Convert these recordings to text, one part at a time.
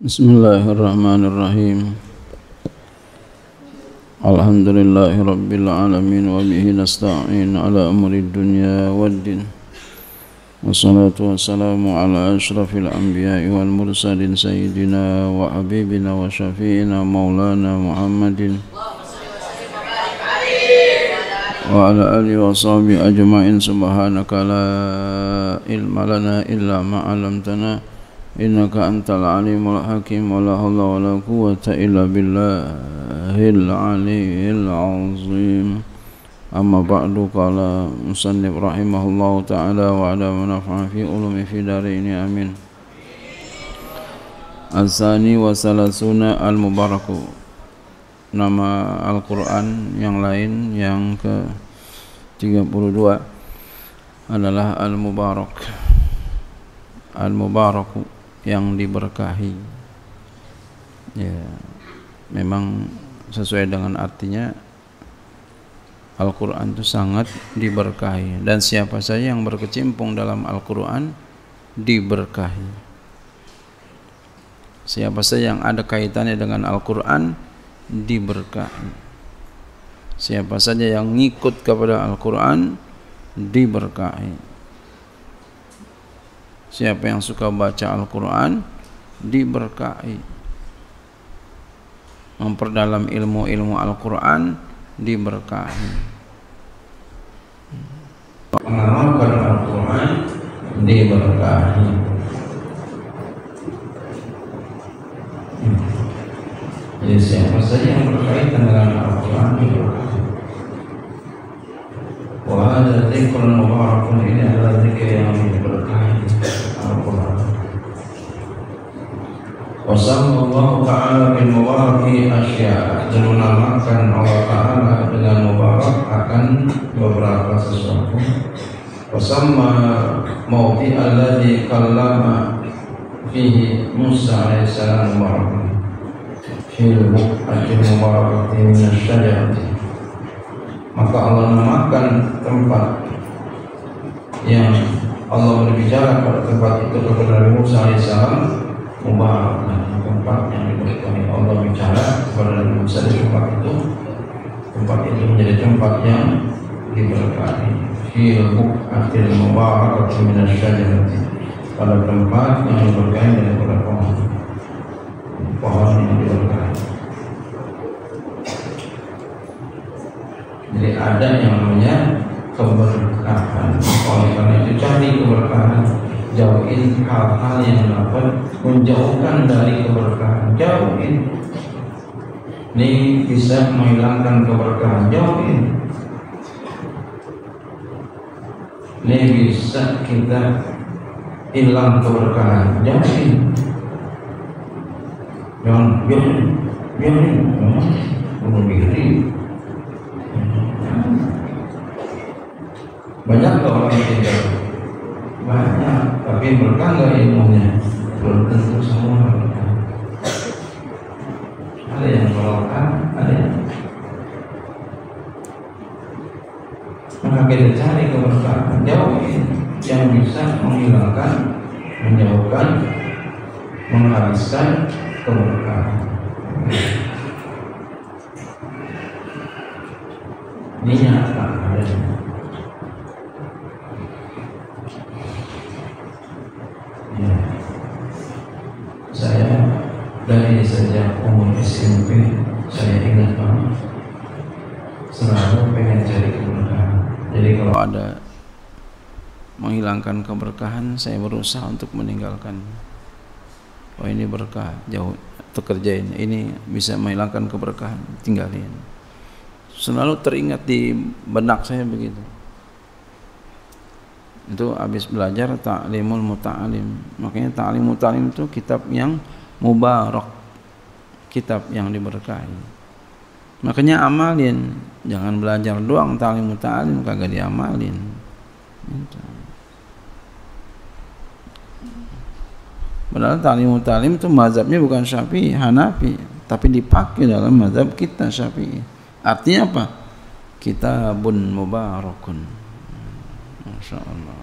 Bismillahirrahmanirrahim. Alhamdulillahi rabbil alamin wa bihi nasta'in ala umuri dunya waddin. Wassalatu wassalamu ala asyrafil anbiya'i wal mursalin sayyidina wa habibina wa syafi'ina maulana Muhammadin wa ala alihi wa sahbihi ajma'in. Subhanaka la ilma lana illa ma 'allamtana innaka antal alimul hakim. Wa la hawla wa la quwwata illa billahil aliyyil azim. Amma ba'du. Qala musannif rahimahullahu ta'ala wa ala manaf'a fi ulumi fi daraini amin. Al-Thani wa Salasuna al-Mubaraku. Nama Al-Quran yang lain yang ke-32 adalah Al-Mubarak. Al-Mubaraku, yang diberkahi. Ya, memang sesuai dengan artinya Al-Quran itu sangat diberkahi, dan siapa saja yang berkecimpung dalam Al-Quran diberkahi. Siapa saja yang ada kaitannya dengan Al-Quran diberkahi. Siapa saja yang ngikut kepada Al-Quran diberkahi. Siapa yang suka baca Al-Quran diberkahi. Memperdalam ilmu-ilmu Al-Quran diberkahi. Mengamalkan Al-Quran diberkahi. Jadi siapa saja yang berkaitan dengan Al-Quran diberkahi. Wa hadza dzikrun mubarakun, ini adalah zikir yang diberkahi Al-Quran. Wasallallahu ta'ala bil mubaraki asya, dan menamakan Allah Ta'ala dengan mubarak akan beberapa sesuatu. Wasamma mawti alladhi kallama fihi Musa alaihissalam mubarak fil buq'atil mubarakati minasyajarati. Maka Allah namakan tempat yang Allah berbicara pada tempat itu kepada Nabi Musa alaihissalam mubarak, tempat yang diberkahi. Allah bicara kepada Nabi Musa di tempat itu menjadi tempat yang diberkahi. Fil buq'atil mubarakati minasyajarati, pada tempat yang diberkahi daripada pohon yang diberkahi. Jadi ada yang namanya keberkahan. Oleh karena itu cari keberkahan, jauhin hal-hal yang dapat menjauhkan dari keberkahan. Jauhin. Ini bisa menghilangkan keberkahan. Jauhin. Ini bisa kita hilang keberkahan. Jauhin. Jangan bunuh diri. Banyak orang yang tidak banyak, tapi berkah nggak ilmunya? Belum tentu semua berkah. Ada yang berkah, ada yang. Maka kita cari keberkahan, jauhin yang bisa menghilangkan, menjauhkan, menghabiskan keberkahan. Ini nyata adanya. Ya. Saya dari sejak umur SMP saya ingat banget selalu pengen cari keberkahan. Jadi kalau ada menghilangkan keberkahan, saya berusaha untuk meninggalkan. Oh, ini berkah, jauh kerjain. Ini bisa menghilangkan keberkahan, tinggalin. Selalu teringat di benak saya begitu. Itu habis belajar Ta'limul Muta'alim. Makanya Ta'limul Muta'alim itu kitab yang mubarak, kitab yang diberkahi. Makanya amalin, jangan belajar doang Ta'limul Muta'alim kagak diamalin. Gitu. Padahal Ta'limul Muta'alim itu mazhabnya bukan Syafi'i, Hanafi, tapi dipakai dalam mazhab kita Syafi'i. Artinya apa? Kitabun mubarakun. Masya Allah.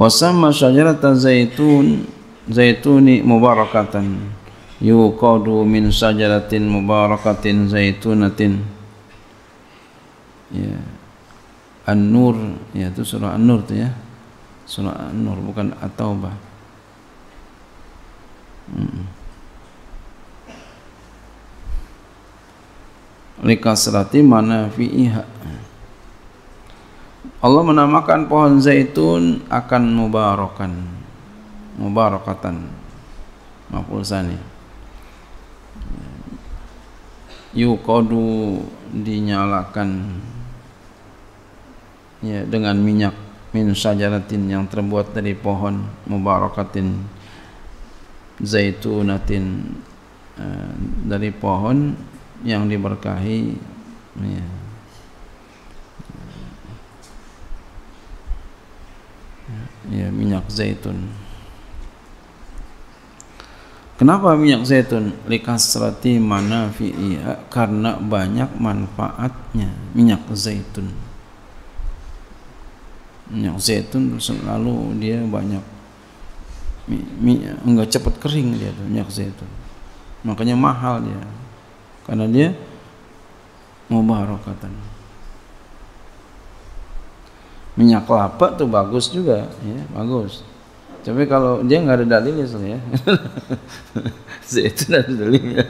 Wasamma syajarata zaituni mubarakatan yuqadu min syajaratin mubarakatin zaitunatin. Ya. An-Nur, ya itu surah An-Nur itu ya. Surah An-Nur bukan At-Taubah. Likasrati manafi'iha. Allah menamakan pohon zaitun akan mubarakatan maf'ul tsani. Yuqadu dinyalakan ya dengan minyak min syajaratin yang terbuat dari pohon mubarakatin zaitunatin dari pohon yang diberkahi ya minyak zaitun. Kenapa minyak zaitun? Likasrati manafi'iha, karena banyak manfaatnya minyak zaitun. Minyak zaitun selalu dia banyak enggak cepat kering dia tuh minyak zaitun. Makanya mahal dia. Karena dia mubarakatan. Minyak kelapa tuh bagus juga ya, bagus. Tapi kalau dia nggak ada dalilnya ya. Zaitun ada dalilnya.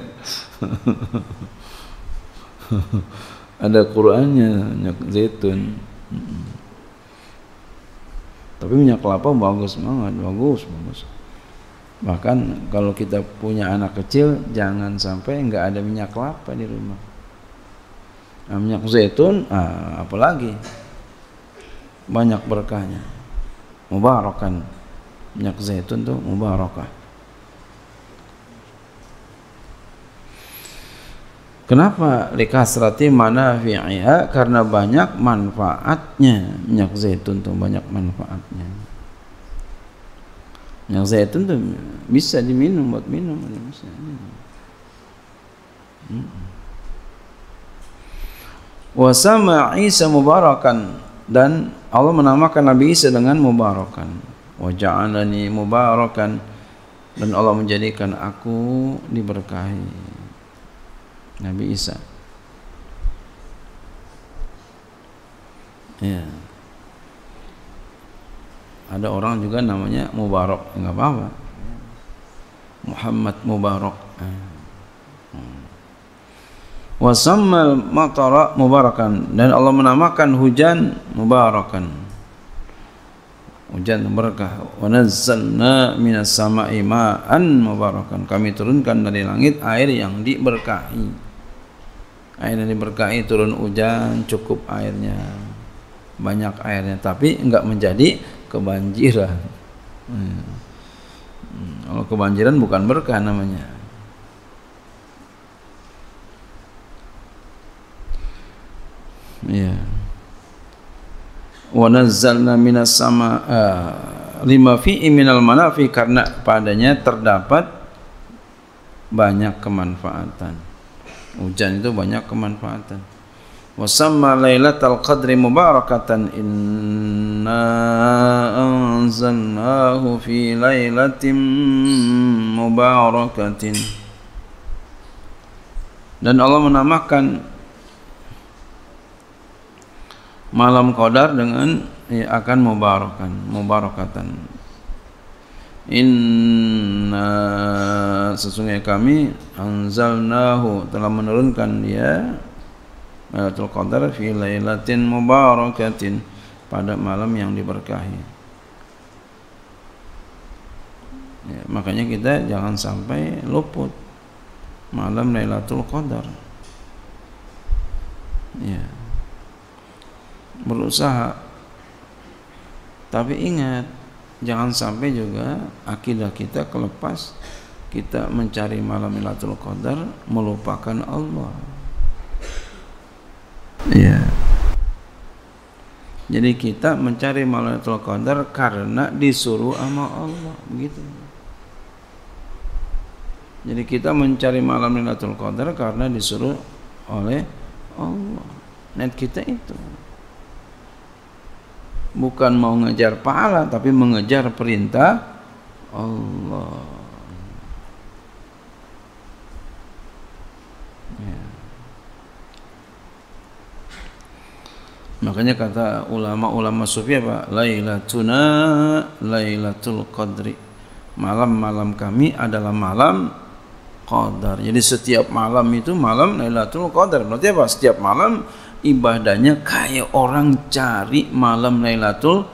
Ada Qur'annya minyak zaitun. Tapi minyak kelapa bagus banget, bagus. Bahkan kalau kita punya anak kecil jangan sampai nggak ada minyak kelapa di rumah. Nah, minyak zaitun, apalagi banyak berkahnya. Mubarakan. Minyak zaitun tuh mubarakah. Kenapa? Likasrati manafi'iha, karena banyak manfaatnya. Minyak zaitun tuh banyak manfaatnya. Minyak zaitun tuh bisa diminum, buat minum, bisa. Wa sama Isa mubarakan, dan Allah menamakan Nabi Isa dengan mubarakan. Wa ja'alani mubarakan, dan Allah menjadikan aku diberkahi. Nabi Isa. Ya. Ada orang juga namanya Mubarak, enggak apa-apa. Muhammad Mubarak. Wa sammal matara mubarakan, dan Allah menamakan hujan mubarakan. Hujan berkah. Wa nazzalna minas sama'i ma'an mubarakan, kami turunkan dari langit air yang diberkahi. Air yang diberkahi, turun hujan cukup airnya, banyak airnya, tapi enggak menjadi kebanjiran. Kalau kebanjiran bukan berkah namanya. Ya. Wa nazzalna minas sama lima fi'i minal manafi, karena padanya terdapat banyak kemanfaatan. Hujan itu banyak kemanfaatan. Wa samma lailatal qadri mubarakatan, inna anzalnahu fi lailatin mubarakatin. Dan Allah menamakan malam Qadar dengan akan mubarakatan. Inna, sesungguhnya kami, anzalnahu, telah menurunkan dia Lailatul Qadar fi lailatin mubarakatin, pada malam yang diberkahi. Ya, makanya kita jangan sampai luput malam Lailatul Qadar. Ya. Berusaha, tapi ingat, jangan sampai juga akidah kita kelepas, kita mencari malam Lailatul Qadar melupakan Allah. Ya. Jadi kita mencari malam Lailatul Qadar karena disuruh sama Allah, begitu. Jadi kita mencari malam Lailatul Qadar karena disuruh oleh Allah. Niat kita itu. bukan mau ngejar pahala tapi mengejar perintah Allah. Ya. Makanya kata ulama-ulama sufi apa? Lailatul Qadri. Malam-malam kami adalah malam Qadar. Jadi setiap malam itu malam Lailatul Qadar. Berarti apa? Setiap malam ibadahnya kayak orang cari malam Lailatul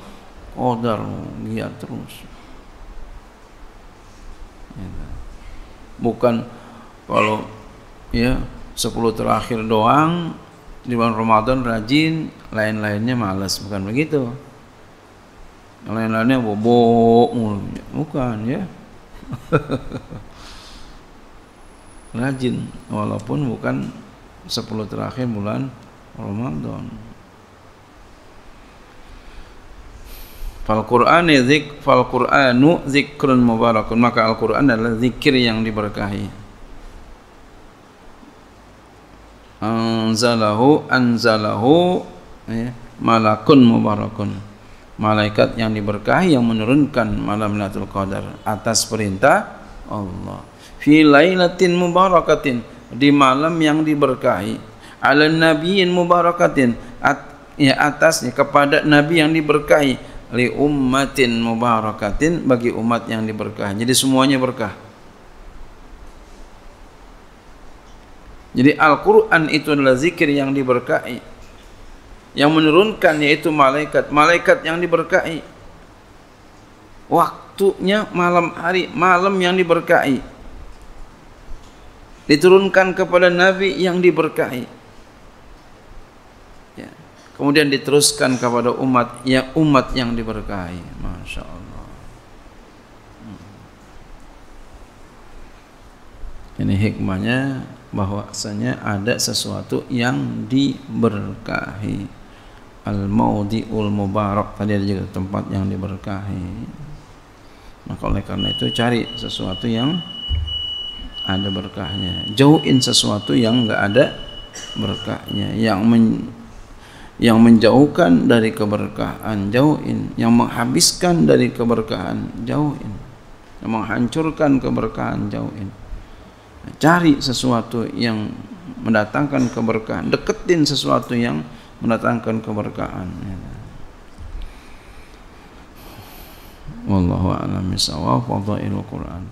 Qadar, giat terus. Bukan kalau ya 10 terakhir doang di bulan Ramadan rajin, lain-lainnya malas, bukan begitu. Lain-lainnya bobok mulu, bukan ya. Rajin walaupun bukan 10 terakhir bulan Ramadan. Fal Qur'anu zikrun mubarakun, maka Al-Qur'an adalah zikir yang diberkahi. Anzalahu ya, malakun mubarakun, malaikat yang diberkahi yang menurunkan malam Lailatul Qadar atas perintah Allah. Fi lailatin mubarakatin, di malam yang diberkahi, ala nabiyyin mubarakatin, atasnya kepada nabi yang diberkahi, li ummatin mubarakatin, bagi umat yang diberkahi. Jadi semuanya berkah. Jadi Al-Qur'an itu adalah zikir yang diberkahi, yang menurunkan yaitu malaikat yang diberkahi. Waktunya malam hari, malam yang diberkahi, diturunkan kepada Nabi yang diberkahi, ya. Kemudian diteruskan kepada umat yang diberkahi. Masya Allah. Ini hikmahnya, bahwasanya ada sesuatu yang diberkahi. Al-Maudi'ul Mubarak, tadi ada juga tempat yang diberkahi. Maka oleh karena itu cari sesuatu yang ada berkahnya, jauhin sesuatu yang enggak ada berkahnya, yang menjauhkan dari keberkahan jauhin, yang menghabiskan dari keberkahan jauhin, yang menghancurkan keberkahan jauhin. Cari sesuatu yang mendatangkan keberkahan, deketin sesuatu yang mendatangkan keberkahan. Wallahu a'lam bishawab. Fadhailul Quran.